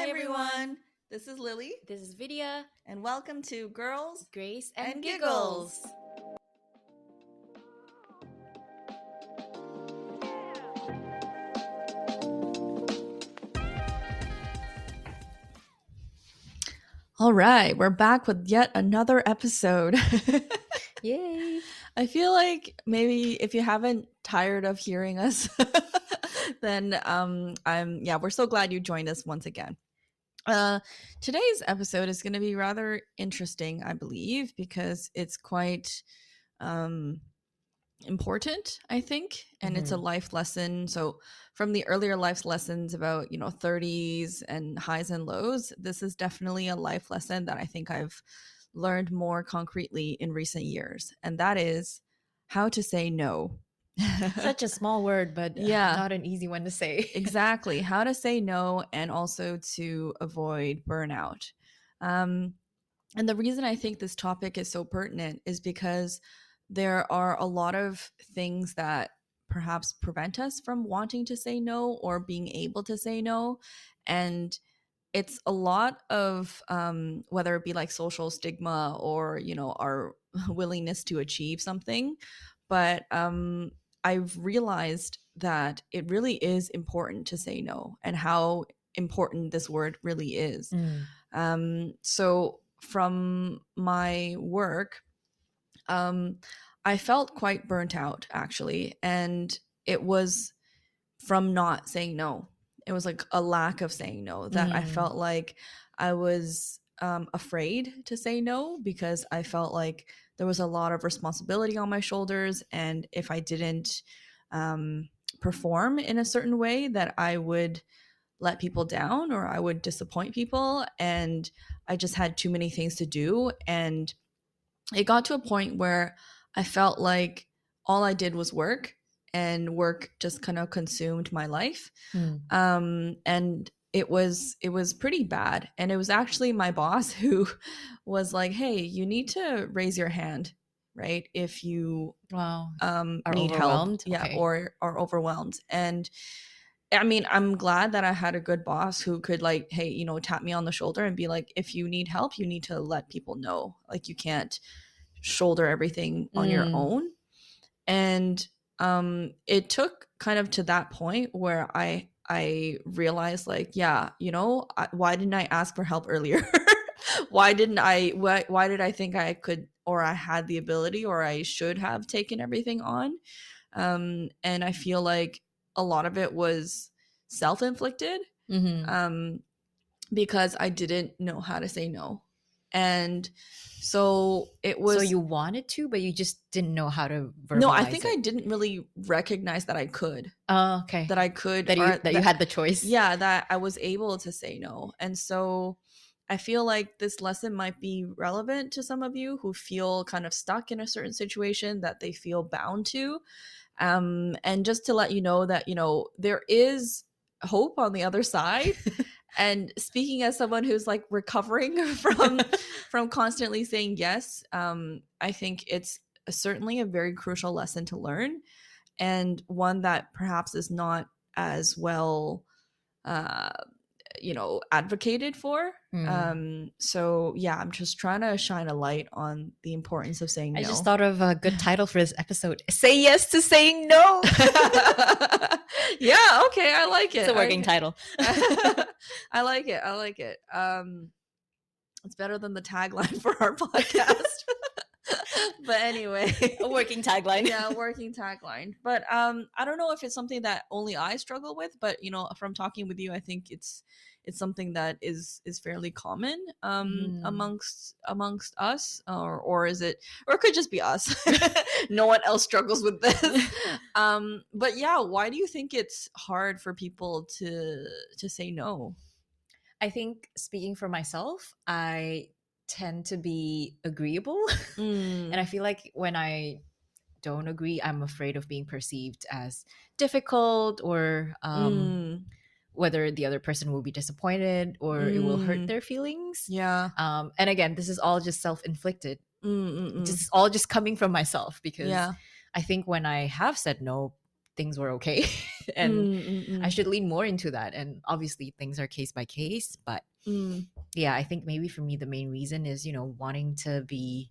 Hi everyone, this is Lily, This is Vidia, and welcome to Girls Grace, and and Giggles. Giggles. All right, we're back with yet another episode. Yay! I feel like maybe if you haven't tired of hearing us, then we're so glad you joined us once again. Today's episode is going to be rather interesting, I believe, because it's quite important, I think, and it's a life lesson. So from the earlier life lessons about 30s and highs and lows, this is definitely a life lesson that I think I've learned more concretely in recent years, and that is how to say no. Such a small word, but Yeah, not an easy one to say. exactly, how to say no and also to avoid burnout. And the reason I think this topic is so pertinent is because there are a lot of things that perhaps prevent us from wanting to say no or being able to say no. And it's a lot of whether it be like social stigma or, our willingness to achieve something. But I've realized that it really is important to say no and how important this word really is. So from my work, I felt quite burnt out actually. And it was from not saying no. It was like a lack of saying no that I felt like I was afraid to say no because I felt like there was a lot of responsibility on my shoulders. And if I didn't perform in a certain way, that I would let people down or I would disappoint people. And I just had too many things to do. And it got to a point where I felt like all I did was work and work just kind of consumed my life. And it was pretty bad. And it was actually my boss who was like, hey, you need to raise your hand, right? If you Wow. need help. Overwhelmed? Yeah. Okay. Or are overwhelmed. And I mean, I'm glad that I had a good boss who could like, hey, tap me on the shoulder and be like, if you need help, you need to let people know. Like you can't shoulder everything on your own. And it took kind of to that point where I realized like, yeah, why didn't I ask for help earlier? Why did I think I could or I had the ability or I should have taken everything on? And I feel like a lot of it was self-inflicted because I didn't know how to say no. And so it was. So you wanted to, but you just didn't know how to verbalize No, I think it. I didn't really recognize that I could. Oh, okay. That I could. That you had the choice. Yeah, that I was able to say no. And so I feel like this lesson might be relevant to some of you who feel kind of stuck in a certain situation that they feel bound to. And just to let you know that, there is hope on the other side. And speaking as someone who's like recovering from constantly saying yes, I think it's certainly a very crucial lesson to learn, and one that perhaps is not as well advocated for. So yeah, I'm just trying to shine a light on the importance of saying no. I just thought of a good title for this episode: Say Yes to Saying No. Yeah, okay, I like it. It's a working title. I like it. It's better than the tagline for our podcast. But anyway, a working tagline. Yeah, a working tagline. But I don't know if it's something that only I struggle with, but from talking with you, I think it's something that is fairly common amongst us, or is it, or it could just be us. No one else struggles with this. But yeah, why do you think it's hard for people to say no? I think, speaking for myself, I tend to be agreeable. And I feel like when I don't agree, I'm afraid of being perceived as difficult, or whether the other person will be disappointed or it will hurt their feelings. Yeah. And again, this is all just self-inflicted. This is all just coming from myself, because I think when I have said no, things were okay. And Mm, mm, I mm, should lean more into that. And obviously things are case by case, but mm, yeah, I think maybe for me the main reason is, wanting to be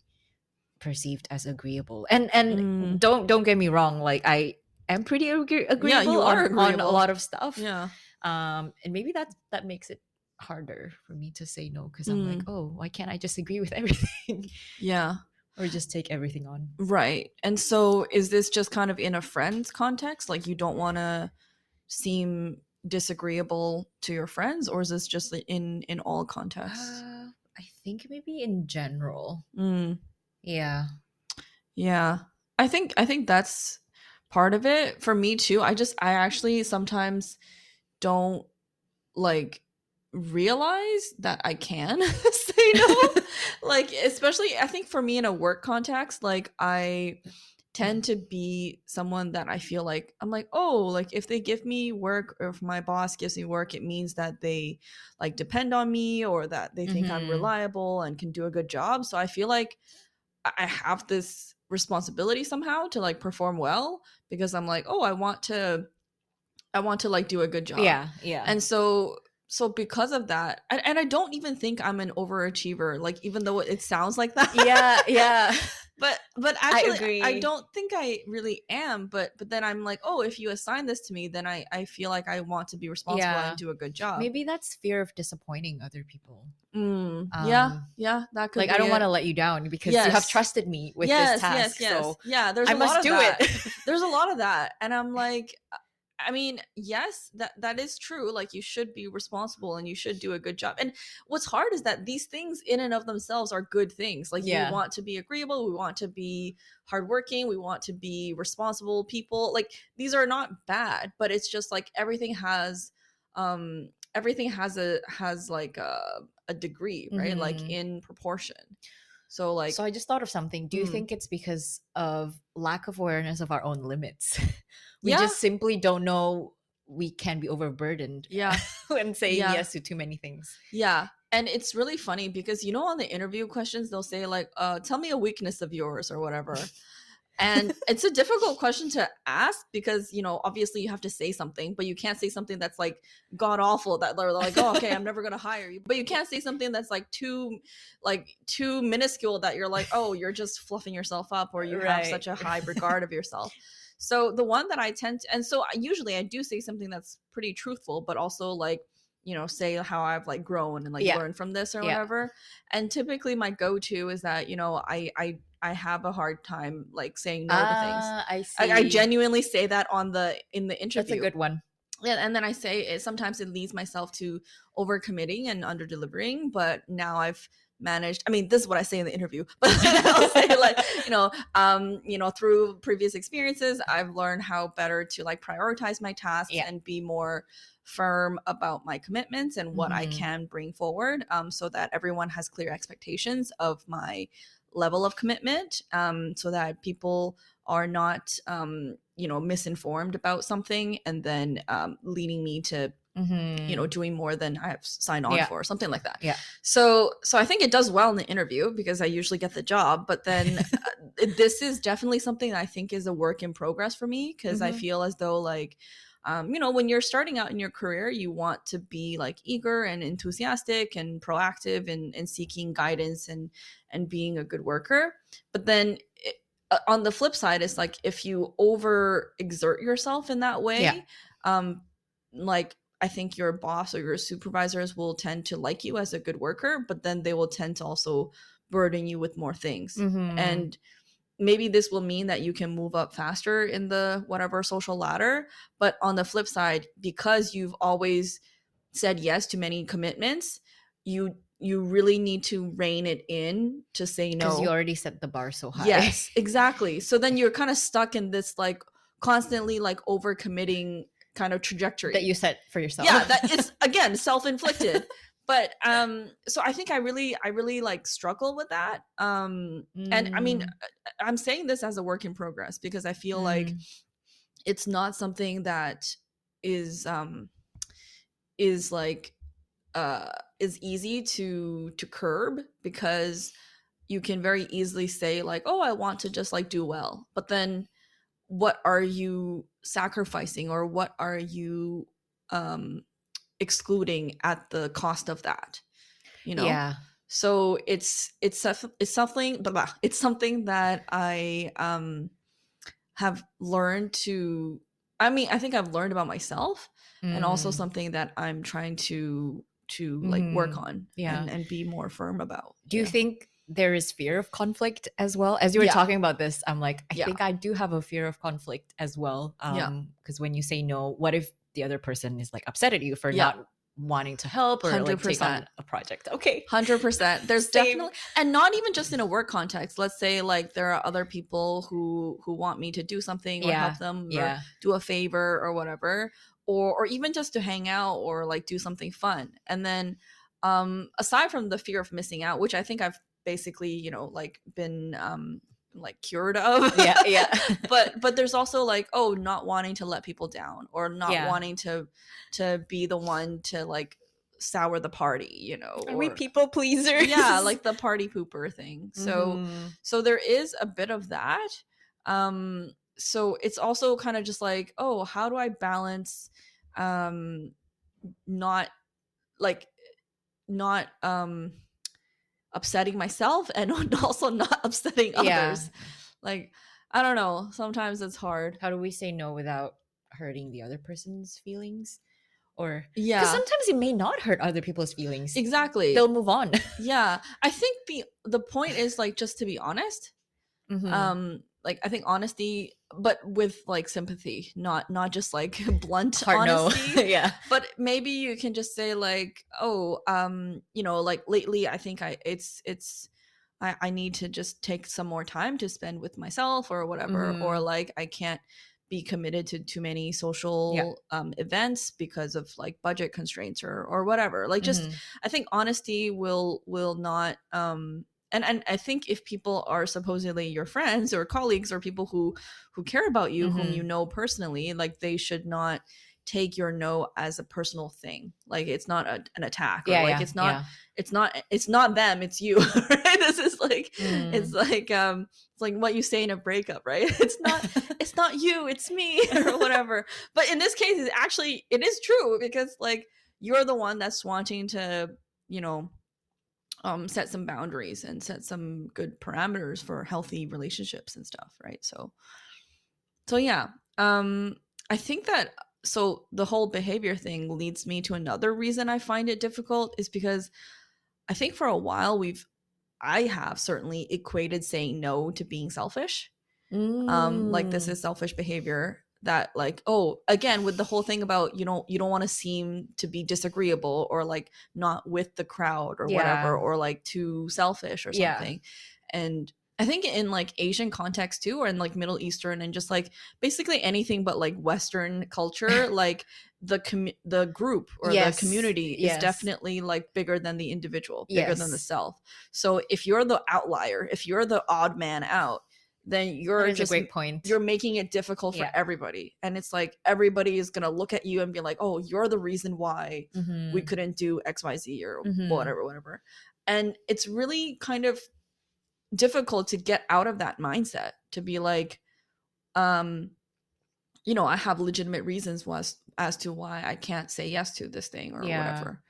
perceived as agreeable. And mm. don't get me wrong, like I am pretty Yeah, agreeable you are on a agreeable. lot of stuff. Yeah. And maybe that makes it harder for me to say no, because I'm like, Mm, oh, why can't I just agree with everything? yeah. Or just take everything on? Right. And so is this just kind of in a friend's context? Like you don't want to seem disagreeable to your friends, or is this just in all contexts? I think maybe in general. Mm, Yeah. yeah. I think that's part of it for me too. I actually sometimes don't like realize that I can say no. Like especially I think for me in a work context, like I tend to be someone that I feel like I'm like, oh, like if they give me work or if my boss gives me work, it means that they like depend on me or that they think I'm Mm-hmm. reliable and can do a good job. So I feel like I have this responsibility somehow to like perform well because I'm like, oh, I want to like do a good job. Yeah, yeah. And so because of that, and I don't even think I'm an overachiever, like even though it sounds like that. Yeah, yeah. But I actually I agree. don't think I really am, but then I'm like, oh, if you assign this to me, then I feel like I want to be responsible and Yeah. do a good job. Maybe that's fear of disappointing other people. Yeah, Um, yeah, that could like I be don't want to it. let you down because you have Yes. trusted me with this Yes, yes, task, yes. so Yeah, there's I a lot must of do that. it. There's a lot of that. And I'm like, I mean, yes, that is true. Like you should be responsible and you should do a good job. And what's hard is that these things in and of themselves are good things. Like we Yeah. want to be agreeable, we want to be hardworking, we want to be responsible people. Like these are not bad, but it's just like everything has like a degree, right? Like Hmm. in proportion. So So like I just thought of something. Do you mm, think it's because of lack of awareness of our own limits? We yeah, just simply don't know we can be overburdened yeah, when saying yeah. yes to too many things. Yeah. And it's really funny because on the interview questions they'll say like tell me a weakness of yours or whatever. And it's a difficult question to ask because obviously you have to say something, but you can't say something that's like god awful that they're like, "Oh, okay, I'm never going to hire you." But you can't say something that's like too minuscule that you're like, "Oh, you're just fluffing yourself up or you have Right. such a high regard of yourself." So the one that I tend to, and so usually I do say something that's pretty truthful, but also like say how I've like grown and like Yeah. learned from this or Yeah. whatever. And typically my go-to is that I have a hard time like saying no to things. Ah, I I see. genuinely say that in the That's a interview. good one. Yeah, and then I say sometimes it leads myself to overcommitting and under delivering, but now I've managed. I mean, this is what I say in the interview, but I'll say like, through previous experiences, I've learned how better to like prioritize my tasks Yeah. and be more firm about my commitments and what I Hmm. can bring forward, so that everyone has clear expectations of my level of commitment, so that people are not misinformed about something and then leading me to Hmm. doing more than I have signed on Yeah. for, something like that. Yeah. So I think it does well in the interview because I usually get the job, but then this is definitely something that I think is a work in progress for me because I Hmm. feel as though like when you're starting out in your career, you want to be like eager and enthusiastic and proactive and seeking guidance and being a good worker. But then on the flip side, it's like if you over exert yourself in that Yeah. way, like I think your boss or your supervisors will tend to like you as a good worker, but then they will tend to also burden you with more things. Hmm. And maybe this will mean that you can move up faster in the whatever social ladder. But on the flip side, because you've always said yes to many commitments, you really need to rein it in to say Because you no. already set the bar so high. Yes, exactly. So then you're kind of stuck in this like constantly like overcommitting kind of That trajectory. you set for yourself. Yeah, that is again self-inflicted. But so I think I really like struggle with that. And I mean, Mm, I'm saying this as a work in progress because I feel like mm, it's not something that is is like is easy to curb because you can very easily say like, oh, I want to just like do well, but then what are you sacrificing, or what are you excluding at the cost of that, you know? Yeah. So it's something, blah, blah, it's something that I have learned to, I mean, I think I've learned about myself, and also Mm. something that I'm trying to like work Mhm. on Yeah. and be more firm about. Do you Yeah. think there is fear of conflict as well? As you were Yeah. talking about this, I'm like, I Yeah. think I do have a fear of conflict as well. Yeah. Because when you say no, what if the other person is like upset at you for Yeah. not wanting to help or like take 100%. on a project? Okay. 100%. There's Same. definitely, and not even just in a work context. Let's say like there are other people who want me to do something or help Yeah. them or Yeah. do a favor or whatever, or even just to hang out or like do something fun. And then aside from the fear of missing out, which I think I've basically, you know, like been like cured of. Yeah. Yeah. But there's also like, oh, not wanting to let people down, or not Yeah. wanting to be the one to like sour the party, you know, Are we or people yeah, pleasers? like the party pooper thing. So Hmm. so there is a bit of that. So it's also kind of just like, oh, how do I balance um not like not upsetting myself and also not upsetting Yeah. others. Like, I don't know, sometimes it's hard. How do we say no without hurting the other person's feelings? Or because Yeah, sometimes it may not hurt other people's feelings. exactly. They'll move on. Yeah, I think the point is like just to be honest. Hmm. Like I think honesty, but with like sympathy, not just like blunt Hard no. honesty. Yeah. But maybe you can just say like, oh, you know, like lately I think I need to just take some more time to spend with myself or whatever, or Hmm. like I can't be committed to too many Yeah. social events because of like budget constraints or whatever. Like just, Hmm. I think honesty will not and I think if people are supposedly your friends or colleagues or people who care about you, whom you Hmm. know personally, like they should not take your no as a personal thing. Like it's not an attack, or Yeah. like Yeah. Yeah. it's not them, it's you. Right? This is like, Mm. it's like what you say in a breakup, right? It's not you, it's me. Or whatever. But in this case, it is true, because like you're the one that's wanting to, you know, set some boundaries and set some good parameters for healthy relationships and stuff, right? So yeah, I think that, so the whole behavior thing leads me to another reason I find it difficult, is because I think for a while I have certainly equated saying no to being selfish. Like this Mm. is selfish behavior, that like, oh, again, with the whole thing about you don't want to seem to be disagreeable or like not with the crowd or whatever, Yeah. or like too selfish or Yeah. something. And I think in like Asian context too, or in like Middle Eastern, and just like basically anything but like Western culture, like the group or the Yes. community is Yes. definitely like bigger than the individual, bigger than the Yes. self. So if you're the outlier, if you're the odd man out, then That is a great point. you're making it difficult for Yeah. everybody. And it's like everybody is going to look at you and be like, oh, you're the reason why we Hmm. couldn't do XYZ or Hmm. whatever. And it's really kind of difficult to get out of that mindset, to be like, um you know, I have legitimate reasons as to why I can't say yes to this thing or Yeah. whatever.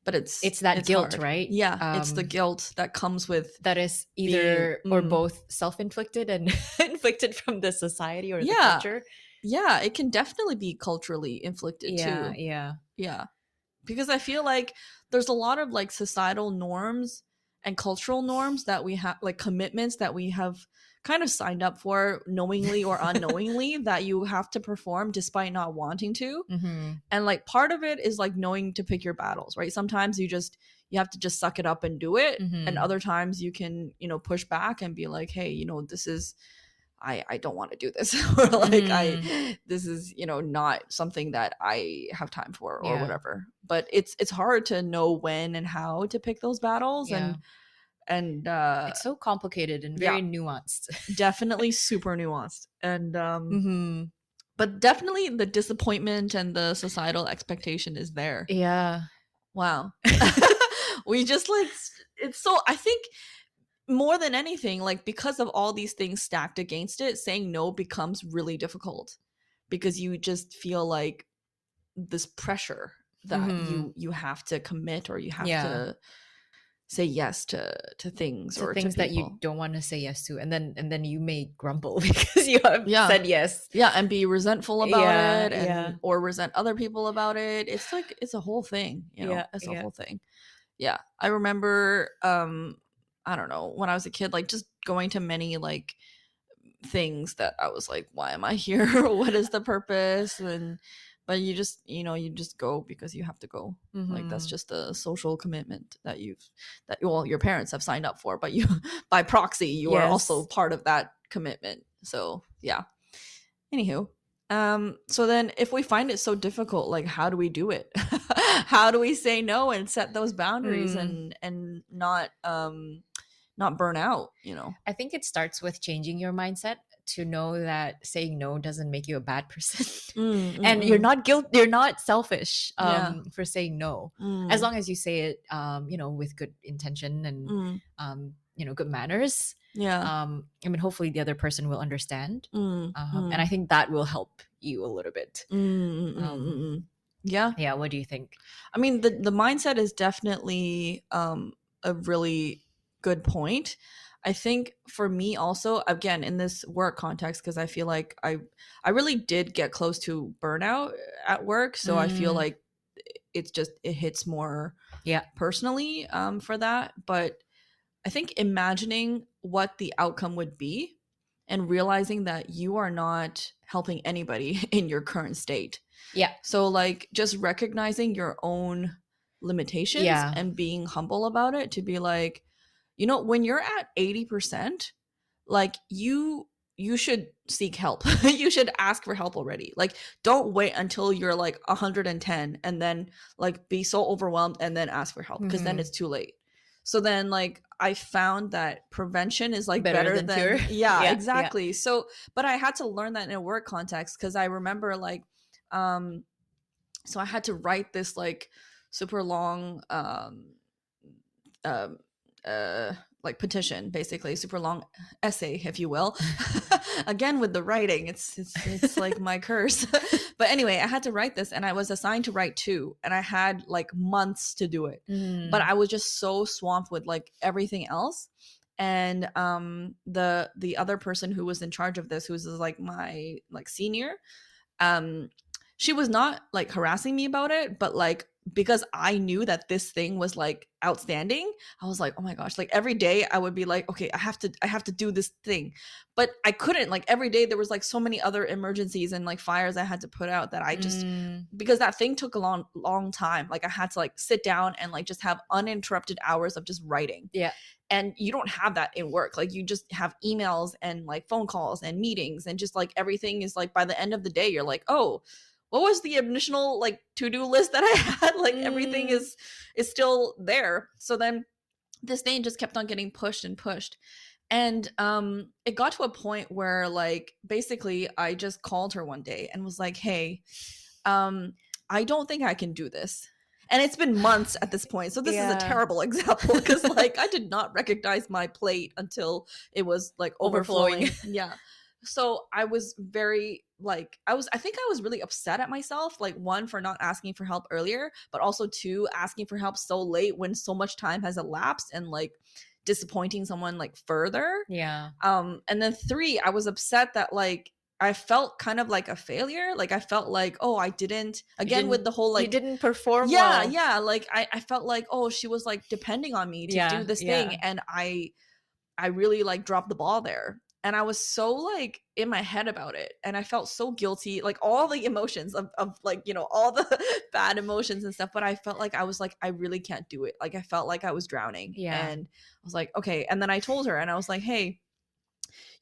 But It's that it's guilt, hard. right? Yeah, it's the guilt that comes with That is being either or both self-inflicted and inflicted from the society or the yeah. culture. Yeah, it can definitely be culturally inflicted Yeah. too. Yeah. Yeah. Because I feel like there's a lot of like societal norms and cultural norms that we have, like commitments that we have kind of signed up for knowingly or unknowingly, that you have to perform despite not wanting to. Hmm. And like part of it is like knowing to pick your battles, right? Sometimes you have to just suck it up and do it. And Hmm. other times you can, you know, push back and be like, hey, you know, this is, I don't want to do this. Or like Hmm. this is, you know, not something that I have time for or Yeah. whatever. But it's hard to know when and how to pick those battles. Yeah. And It's so complicated and yeah, very nuanced. definitely super nuanced. And Hmm. but definitely the disappointment and the societal expectation is there. Yeah. Wow. We just like, it's so, I think more than anything, like because of all these things stacked against it, saying no becomes really difficult because you just feel like this pressure that Mm-hmm. you have to commit, or you have Yeah. to say yes to things To or to things that you people. don't want to say yes to, and then you may grumble because you have Yeah. said yes. Yeah, and be resentful about Yeah, it, yeah, and or resent other people about it. It's like it's a whole thing, yeah, it's a yeah. whole thing. Yeah. I remember I don't know, when I was a kid, like just going to many like things that I was like, why am I here? What is the purpose? And but you just, you just go because you have to go. Like that's Mm-hmm. just a social commitment that well, your parents have signed up for, but you by proxy you are also Yes. part of that commitment. So yeah. Anywho, so then if we find it so difficult, like how do we do it? How do we say no and set those boundaries Mm. and not burn out? I think it starts with changing your mindset to know that saying no doesn't make you a bad person. Mm, mm, And you're mm. not you're not selfish Yeah. for saying no. As Mm, long as you say it with good intention and mm. good manners. Yeah. I mean, hopefully the other person will understand. Mm, And I mm, think that will help you a little bit. mm, mm, mm, mm, Um, mm. Yeah. yeah, what do you think? I mean, the mindset is definitely a really good point. I think for me also, again, in this work context, because I feel like I really did get close to burnout at work, so I feel Mm, like it hits more yeah. personally for that. But I think imagining what the outcome would be and realizing that you are not helping anybody in your current state. Yeah. So, like, just recognizing your own limitations Yeah. and being humble about it, to be like, when you're at 80%, like you should seek help. You should ask for help already. Like, don't wait until you're like 110 and then like be so overwhelmed and then ask for help, because then Hmm. it's too late. So then, like, I found that prevention is like Better better than cure. than, yeah, Yeah. Yeah. exactly. So but I had to learn that in a work context, because I remember like um so I had to write this like super long um uh like petition, basically super long essay, if you will. Again, with the writing, it's like my curse. But anyway, I had to write this, and I was assigned to write two, and I had like months to do it, but Mm. I was just so swamped with like everything else. And the other person who was in charge of this, who was like my like senior, um she was not like harassing me about it, but like because I knew that this thing was like outstanding, I was like, oh my gosh, like every day I would be like, okay, I have to do this thing. But I couldn't, like every day there was like so many other emergencies and like fires I had to put out, that I just, Mm. because that thing took a long time, like I had to like sit down and like just have uninterrupted hours of just writing. Yeah. And you don't have that in work. Like you just have emails and like phone calls and meetings, and just like everything is like, by the end of the day you're like, oh, what was the initial like to-do list that I had? Like everything Mm. is still there. So then this thing just kept on getting pushed and pushed. And it got to a point where like basically I just called her one day and was like, hey, um I don't think I can do this. And it's been months at this point, so this is a Yeah. terrible example, because like I did not recognize my plate until it was like Overflowing. overflowing. Yeah. So I was very like, I think I was really upset at myself, like one, for not asking for help earlier, but also two, asking for help so late when so much time has elapsed, and like disappointing someone like further. Yeah. And then three, I was upset that like I felt kind of like a failure. Like I felt like, oh, I didn't, You again with didn't the whole you like, didn't perform yeah, well. yeah, like I felt like, oh, she was like depending on me to do Yeah. this thing, Yeah. and I really like dropped the ball there. And I was so like in my head about it, and I felt so guilty, like all the emotions of like, all the bad emotions and stuff. But I felt like I was like, I really can't do it. Like I felt like I was drowning. Yeah. And I was like, okay. And then I told her, and I was like, hey,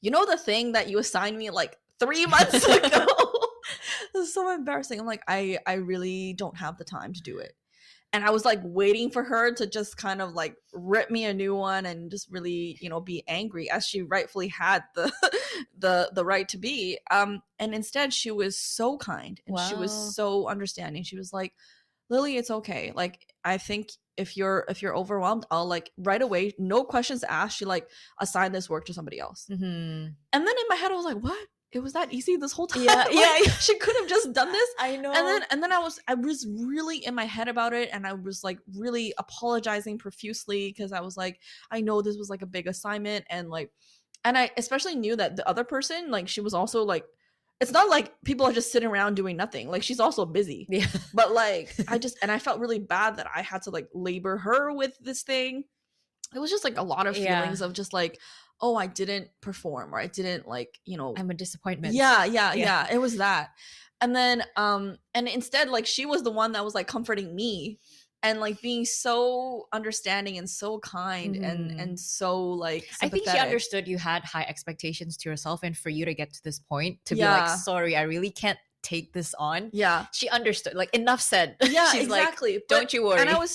the thing that you assigned me like 3 months ago? This is so embarrassing. I'm like, I really don't have the time to do it. And I was like waiting for her to just kind of like rip me a new one and just really, be angry, as she rightfully had the the right to be. And instead she was so kind and she was Wow. so understanding. She was like, Lily, it's okay. Like, I think if you're overwhelmed, I'll like right away, no questions asked, she like assigned this work to somebody else. Mm-hmm. And then in my head I was like, what? It was that easy this whole time? Yeah, Like, yeah, yeah. she could have just done this. I And know. then I was really in my head about it, and I was like really apologizing profusely because I was like, I know this was like a big assignment, and I especially knew that the other person, like, she was also like, it's not like people are just sitting around doing nothing. Like, she's also busy. Yeah. But like, I felt really bad that I had to like labor her with this thing. It was just like a lot of Yeah. feelings of just like, oh, I didn't perform, or I didn't like, I'm a disappointment. yeah, yeah, Yeah. yeah. It was that. And then and instead, like, she was the one that was like comforting me and like being so understanding and so kind and Mhm. so like I think she sympathetic. understood you had high expectations to yourself, and for you to get to this point to be like, Yeah. sorry, I really can't take this on. Yeah. She understood. Like, enough said. Yeah, She's like, exactly. But don't you and worry. I was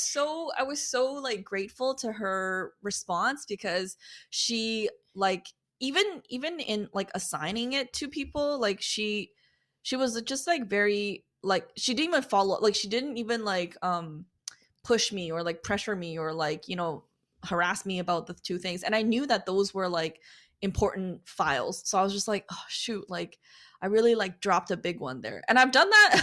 so like grateful to her response because she like even in like assigning it to people, like she was just like very like she didn't even follow, like she didn't even like push me or like pressure me or like, harass me about the two things. And I knew that those were like important files. So I was just like, oh shoot, like I really like dropped a big one there. And I've done that.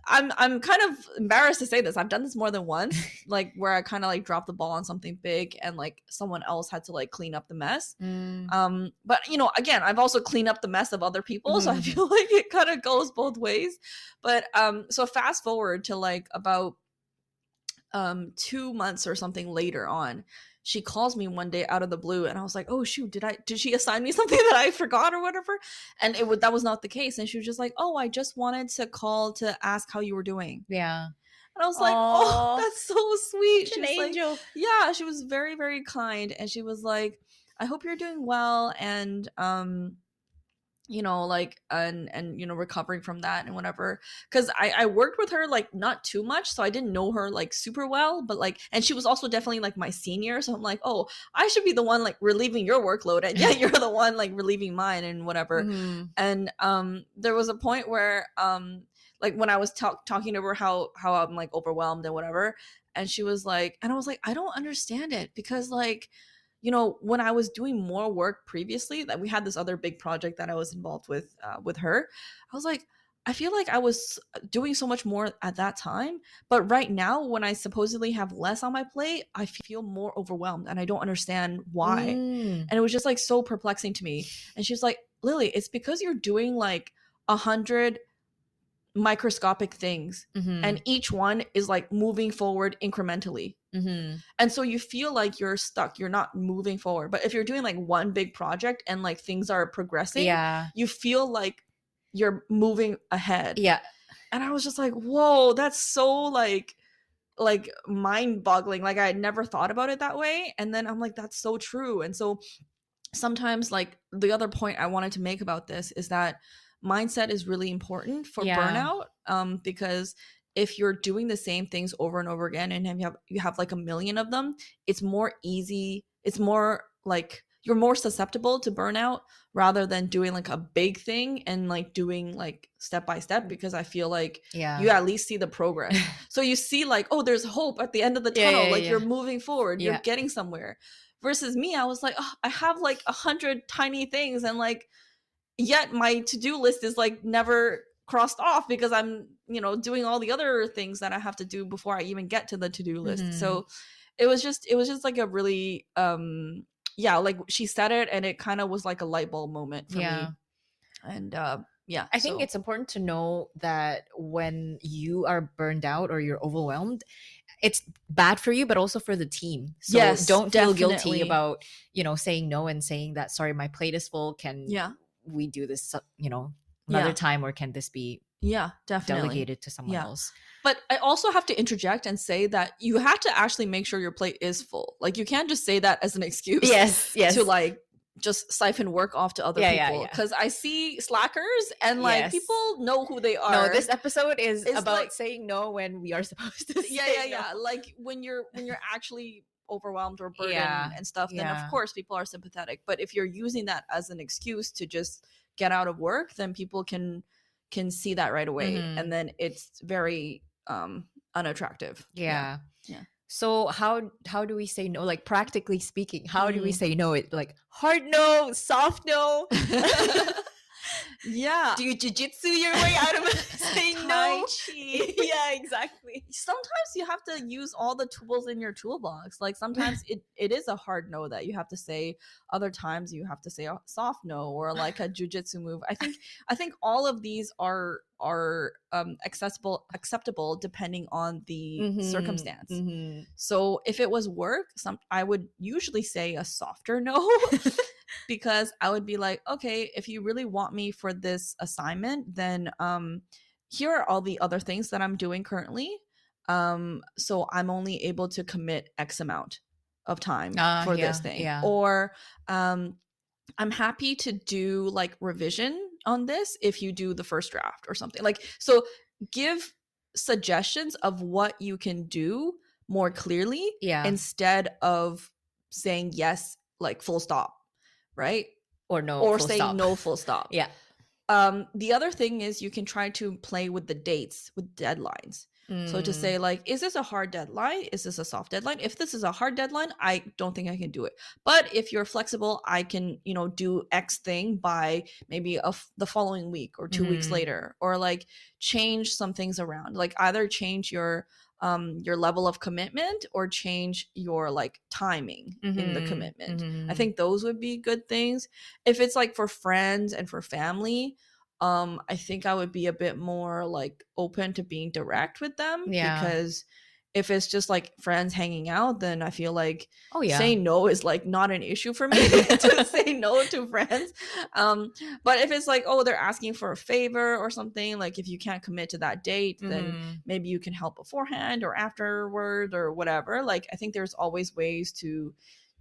I'm kind of embarrassed to say this. I've done this more than once, like where I kind of like dropped the ball on something big and like someone else had to like clean up the mess. Mm. But again, I've also cleaned up the mess of other people, so I Mhm. feel like it kind of goes both ways. But so fast forward to like about 2 months or something later on, she calls me one day out of the blue, and I was like, oh shoot, did she assign me something that I forgot or whatever? And that was not the case. And she was just like, oh, I just wanted to call to ask how you were doing. Yeah. And I was like, oh, Oh, that's so sweet. such She an was like, angel. yeah, she was very, very kind. And she was like, I hope you're doing well. And like and recovering from that and whatever, because I worked with her like not too much, so I didn't know her like super well, but like, and she was also definitely like my senior, so I'm like, oh, I should be the one like relieving your workload, and yeah, you're the one like relieving mine and whatever. Mhm. And there was a point where like when I was talking to her how I'm like overwhelmed and whatever, and she was like, and I was like, I don't understand it, because like, when I was doing more work previously, that we had this other big project that I was involved with her, I was like, I feel like I was doing so much more at that time, but right now when I supposedly have less on my plate, I feel more overwhelmed and I don't understand why. Mm. And it was just like so perplexing to me. And she's like, Lily, it's because you're doing like 100 microscopic things, and Mhm. each one is like moving forward incrementally. Mhm. And so you feel like you're stuck, you're not moving forward. But if you're doing like one big project and like things are progressing, Yeah. you feel like you're moving ahead. Yeah. And I was just like, whoa, that's so like mind boggling. Like I had never thought about it that way. And then I'm like, that's so true. And so sometimes, like, the other point I wanted to make about this is that mindset is really important for Yeah. burnout, because if you're doing the same things over and over again and you have like a million of them, it's more easy, it's more like you're more susceptible to burnout rather than doing like a big thing and like doing like step by step, because I feel like Yeah. you at least see the progress. So you see like, oh, there's hope at the end of the Yeah, tunnel, yeah, like you're yeah. moving forward, you're Yeah. getting somewhere. Versus me, I was like, oh, I have like 100 tiny things, and like, yet my to-do list is like never crossed off because I'm, doing all the other things that I have to do before I even get to the to-do list. Mhm. So it was just like a really yeah, like she said it and it kind of was like a light bulb moment for Yeah. me. And yeah, I think so it's important to know that when you are burned out or you're overwhelmed, it's bad for you, but also for the team. So yes, don't feel guilty definitely. about, saying no and saying that, sorry, my plate is full. Can Yeah. we do this, another Yeah. time, or can this be Yeah, definitely. delegated to someone Yeah. else? But I also have to interject and say that you have to actually make sure your plate is full. Like, you can't just say that as an excuse Yes, to yes. like just siphon work off to other Yeah, yeah, people. yeah. Cause I see slackers and like Yes. people know who they No, are. this episode is It's like, about saying no when we are supposed to yeah, yeah, say no. yeah. Like when you're actually overwhelmed or burdened Yeah. and stuff, then of Yeah. course people are sympathetic. But if you're using that as an excuse to just get out of work, then people can see that right away. Mhm. And then it's very unattractive. Yeah. Yeah. So how do we say no? Like practically speaking, how do we Mm. say no? It like hard no, soft no. Yeah. Do you jujitsu your way out of saying Tai no? Chi. Yeah, exactly. Sometimes you have to use all the tools in your toolbox. Like sometimes it is a hard no that you have to say. Other times you have to say a soft no or like a jujitsu move. I think all of these are acceptable depending on the circumstance. So if it was work, I would usually say a softer no. Because I would be like, okay, if you really want me for this assignment, then here are all the other things that I'm doing currently. So I'm only able to commit X amount of time for this Yeah, thing. yeah. Or I'm happy to do like revision on this if you do the first draft or something. Like, so give suggestions of what you can do more clearly Yeah. instead of saying yes, like full stop, right? Or no, Or full saying stop. no full stop. Yeah. The other thing is you can try to play with the dates, with deadlines. So to say like, is this a hard deadline? Is this a soft deadline? If this is a hard deadline, I don't think I can do it. But if you're flexible, I can, do X thing by maybe the following week or 2 weeks later, or like change some things around. Like either change your level of commitment or change your like timing in the commitment. I think those would be good things. If it's like for friends and for family, I think I would be a bit more like open to being direct with them. Yeah. Because if it's just like friends hanging out, then I feel like saying no is like not an issue for me to say no to friends. But if it's like, oh, they're asking for a favor or something, like if you can't commit to that date, then maybe you can help beforehand or afterward or whatever. Like I think there's always ways to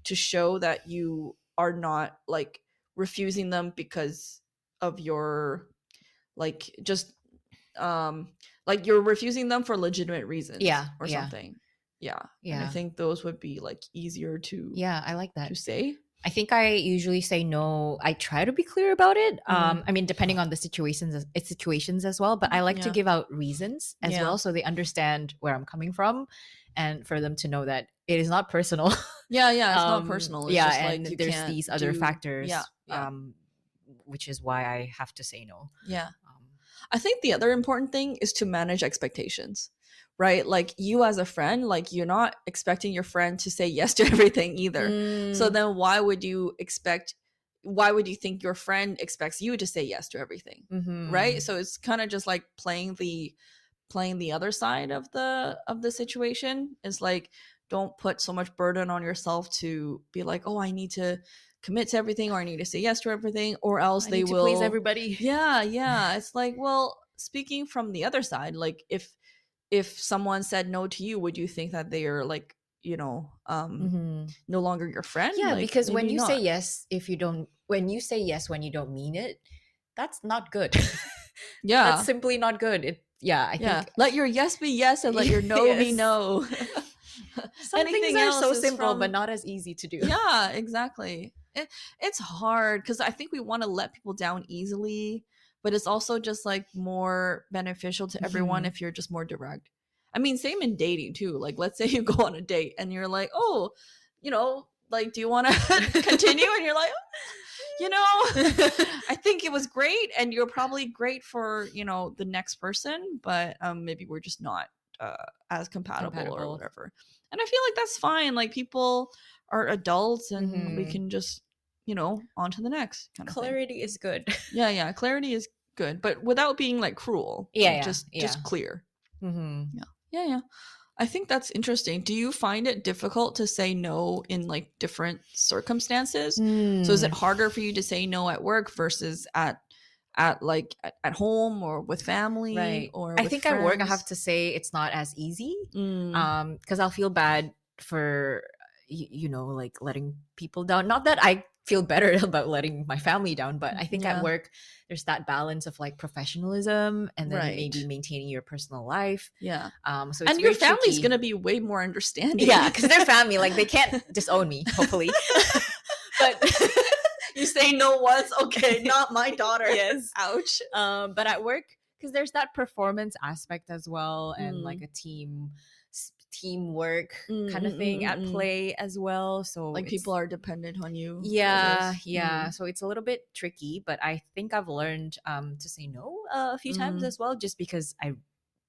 show that you are not like refusing them because of your like just like you're refusing them for legitimate reasons or something. Yeah. And I think those would be like easier to I like that to say. I think I usually say no. I try to be clear about it. I mean, depending on the situations as well, but I like to give out reasons as well so they understand where I'm coming from and for them to know that it is not personal. Yeah, it's not personal. It's just and like you there's can't these other factors. Yeah. Which is why I have to say no. Yeah. I think the other important thing is to manage expectations, right? Like you as a friend, like you're not expecting your friend to say yes to everything either. So then why would you think your friend expects you to say yes to everything? Right? So it's kind of just like playing the other side of the situation. Is like, don't put so much burden on yourself to be like, oh, I need to commit to everything, or I need to say yes to everything, or else I they need to will please everybody. Yeah. It's like, well, speaking from the other side, like if someone said no to you, would you think that they are like, no longer your friend? Yeah, like, because when maybe you not. say yes, when you say yes when you don't mean it, that's not good. Yeah. That's simply not good. I think let your yes be yes and let your no be Yes. no. Some things are so simple but not as easy to do. Yeah, exactly. It's hard because I think we want to let people down easily, but it's also just like more beneficial to everyone if you're just more direct. I mean, same in dating too. Like, let's say you go on a date and you're like, oh, like, do you want to continue? And you're like, I think it was great, and you're probably great for the next person, but maybe we're just not as compatible or whatever. And I feel like that's fine. Like, people are adults, and we can just on to the next kind of Clarity thing. Is good. Yeah, clarity is good, but without being like cruel. Like, just clear. Yeah. I think that's interesting. Do you find it difficult to say no in like different circumstances? So is it harder for you to say no at work versus at home or with family? Right. Or I with think friends? at work I have to say it's not as easy because I'll feel bad for like letting people down. Not that I feel better about letting my family down, but I think at work there's that balance of like professionalism and then maybe maintaining your personal life. Yeah. So it's and your family's tricky. Gonna be way more understanding. Yeah, because they're family. Like they can't disown me, hopefully. But you say no once, okay, not my daughter. Yes. Ouch. But at work, because there's that performance aspect as well, and like Mm. a teamwork kind of thing at Mm. play as well. So Like people it's are dependent on you for yeah, this. yeah. So it's a little bit tricky, but I think I've learned to say no a few times Mm. as well, just because I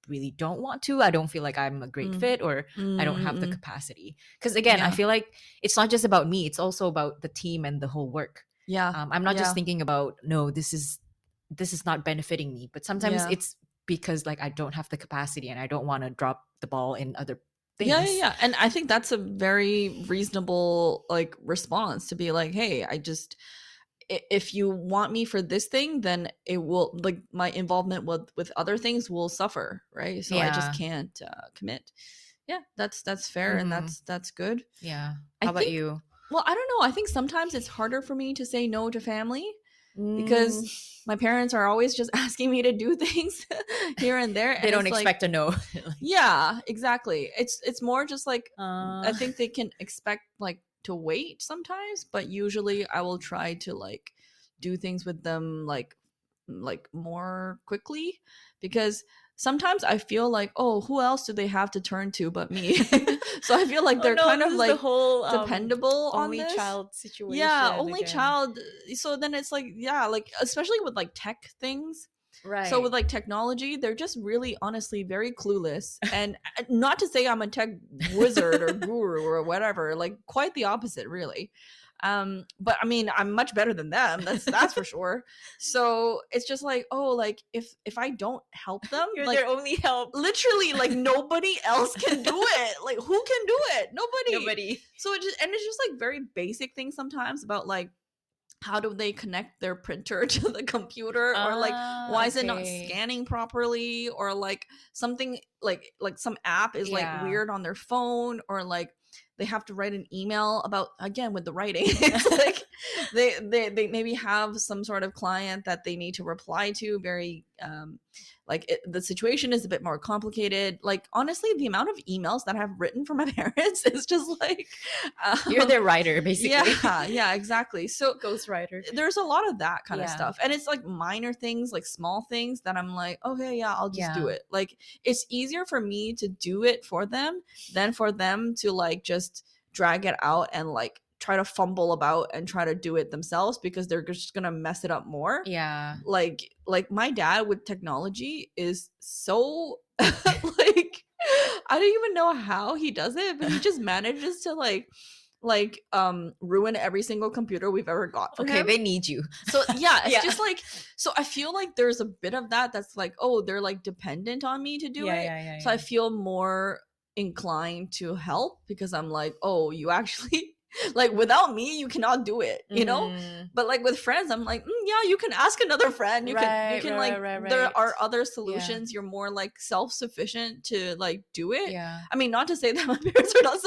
really don't want to. I don't feel like I'm a great Mm. fit, or I don't have the Mm. capacity. Because again, I Yeah. feel like it's not just about me, it's also about the team and the whole work. Yeah. I'm not just Yeah. thinking about, no, this is not benefiting me, but sometimes Yeah. it's because like I don't have the capacity and I don't want to drop the ball in other Yeah, yeah, things. yeah. And I think that's a very reasonable like response to be like, "Hey, if you want me for this thing, then it will like my involvement with other things will suffer, right? So I just Yeah. can't commit." Yeah, that's fair and Hmm. that's good. Yeah. I How about think you? well, I don't know. I think sometimes it's harder for me to say no to family Mm, because my parents are always just asking me to do things here and there they and don't it's like expect a no. Like, yeah, exactly. It's more just like I uh, think they can expect like to wait sometimes, but usually I will try to like do things with them like more quickly because sometimes I feel like, oh, who else do they have to turn to but me? So I feel like oh they're no, kind this of is the like whole dependable on only this. child Yeah, situation only again. child. So then it's like, yeah, like especially with like tech things, so with Right. like technology, they're just really honestly very clueless. And not to say I'm a tech wizard or guru or whatever, like quite the opposite really. But I mean, I'm much better than them. That's for sure. So it's just like, oh, like if I don't help them, You're like their only help. literally like nobody else can do it. Like who can do it? Nobody. Nobody. So it just and it's just like very basic things sometimes about like how do they connect their printer to the computer or like Ah, why is it not okay. scanning properly or like something like some app is like Yeah. weird on their phone or like they have to write an email about again with the writing it's like they maybe have some sort of client that they need to reply to very the situation is a bit more complicated. Like honestly the amount of emails that I've written for my parents is just like You're um, their writer, basically. yeah, yeah, exactly. So Ghost writer. there's a lot of that kind of Yeah. stuff. And it's like minor things, like small things that I'm like, okay, yeah, I'll just do Yeah. it. Like it's easier for me to do it for them than for them to like just drag it out and like try to fumble about and try to do it themselves because they're just gonna mess it up more. Yeah. Like my dad with technology is so like I don't even know how he does it, but he just manages to ruin every single computer we've ever got for Okay, him. they need you. So yeah, it's Yeah. just like so I feel like there's a bit of that that's like, oh, they're like dependent on me to do Yeah, it. yeah, yeah, So I yeah. feel more inclined to help because I'm like, oh, you actually like without me you cannot do it, you know? Mm-hmm. But like with friends I'm like, yeah, you can ask another friend. You Right, can right, right, like right, there right. are other Yeah. solutions. You're more like self-sufficient to like do it. Yeah. I mean, not to say that my parents are not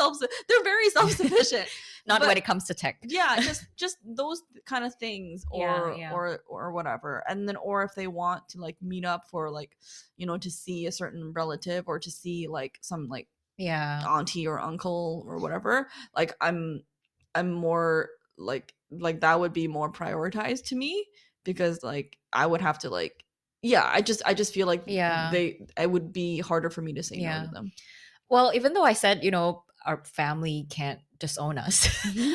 they're very self-sufficient. Not when But it comes to tech. yeah, just those kind of things Yeah, yeah. or whatever. And then or if they want to like meet up for like, to see a certain relative or to see like some like Yeah. auntie or uncle or whatever, like I'm more like that would be more prioritized to me because like I would have to like yeah, I just feel like Yeah. they it would be harder for me to say no to Yeah. them. Well, even though I said, our family can't disown us,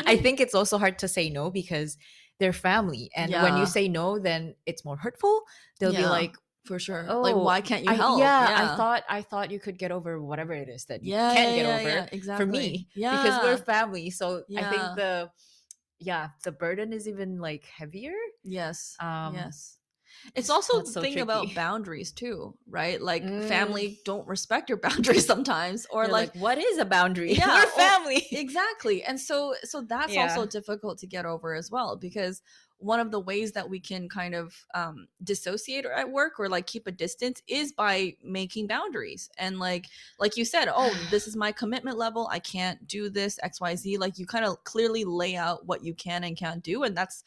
I think it's also hard to say no because they're family. And when you Yeah. say no, then it's more hurtful. They'll be Yeah. like, For sure. Like "Oh, why can't you I help? yeah, Yeah. I thought you could get over whatever it is that you Yeah, can't yeah, get yeah, yeah, over for exactly. me because we're Yeah. family." So I think Yeah. the burden is even like heavier. Yes. Um, Yes. It's also that's the so thing about tricky. boundaries too, right? Like Mm, family don't respect your boundaries sometimes or you're like, like what is a boundary? yeah, We're or family. exactly. And so that's also Yeah. difficult to get over as well because one of the ways that we can kind of dissociate at work or like keep a distance is by making boundaries and like you said, oh, this is my commitment level, I can't do this XYZ. Like you kind of clearly lay out what you can and can't do, and that's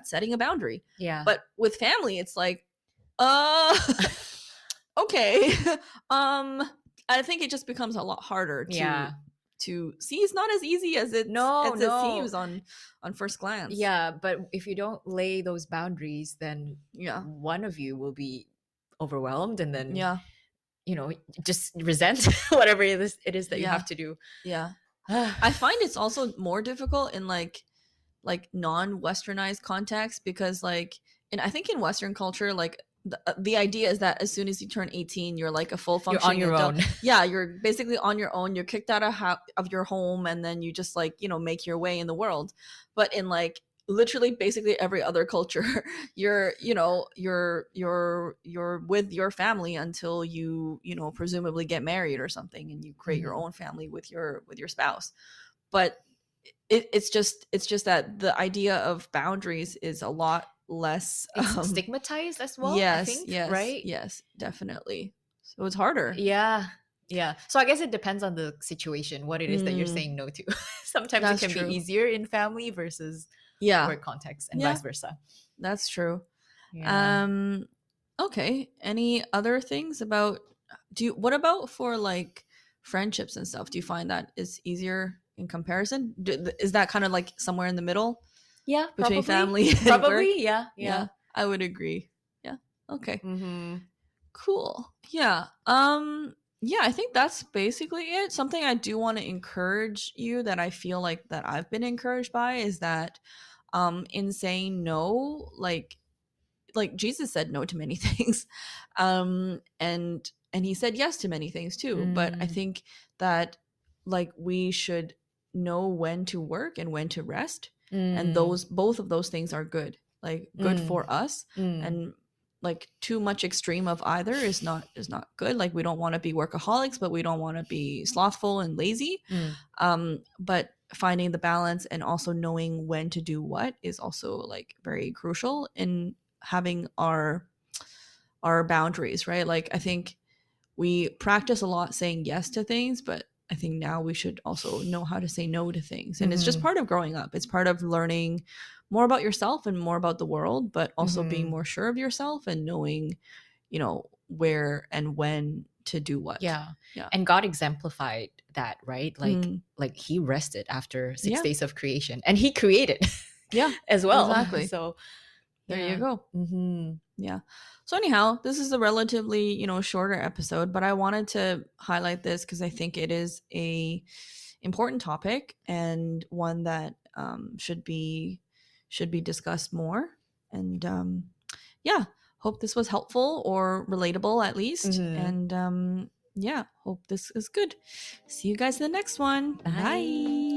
setting a boundary. Yeah. But with family it's like uh okay. um I think it just becomes a lot harder Yeah. to see. It's not as easy as No, it no. seems on first glance. Yeah, but if you don't lay those boundaries, then Yeah. one of you will be overwhelmed, and then, Yeah. just resent whatever it is that you Yeah. have to do. Yeah. I find it's also more difficult in like non-westernized context because like and I think in Western culture like the idea is that as soon as you turn 18 you're like a full You're on functioning your adult. own. Yeah, you're basically on your own. You're kicked out of your home and then you just like make your way in the world. But in like literally basically every other culture you're you're with your family until you presumably get married or something and you create your Mhm. own family with your spouse. But it's just that the idea of boundaries is a lot less It's stigmatized as well, I yes, think, yes, right? yes, definitely. So it's harder. Yeah. Yeah. So I guess it depends on the situation, what it is that you're Mm, saying no to. Sometimes it that's can be true. easier in family versus Yeah, work context, and yeah, vice versa. that's true. Yeah. um okay, any other things about what about for like friendships and stuff? Do you find that is easier in comparison? Is that kind of like somewhere in the middle Yeah, between probably. family and work? Probably, yeah, Yeah, yeah. I would agree. Yeah, okay. Mhm. Cool. Yeah. Yeah, I think that's basically it. Something I do want to encourage you that I feel like that I've been encouraged by is that in saying no, like Jesus said no to many things. And he said yes to many things too, but I Mm, think that like we should know when to work and when to rest, and mm, those both of those things are good. Like good mm, for us, mm, and like too much extreme of either is not good. Like we don't want to be workaholics, but we don't want to be slothful and lazy. mm. But finding the balance and also knowing when to do what is also like very crucial in having our boundaries, right? Like I think we practice a lot saying yes to things, but I think now we should also know how to say no to things. And it's just Mhm, part of growing up. It's part of learning more about yourself and more about the world, but also being mhm. more sure of yourself and knowing, where and when to do what. Yeah. Yeah. And God exemplified that, right? Like Mm, like he rested after 6 yeah. days of creation, and he created Yeah. as well. Exactly. So, There you yeah. go. Mhm. Yeah. So anyhow, this is a relatively, shorter episode, but I wanted to highlight this because I think it is a important topic and one that should be discussed more. And yeah, hope this was helpful or relatable at least. Mhm. And yeah, hope this is good. See you guys in the next one. Bye. Bye.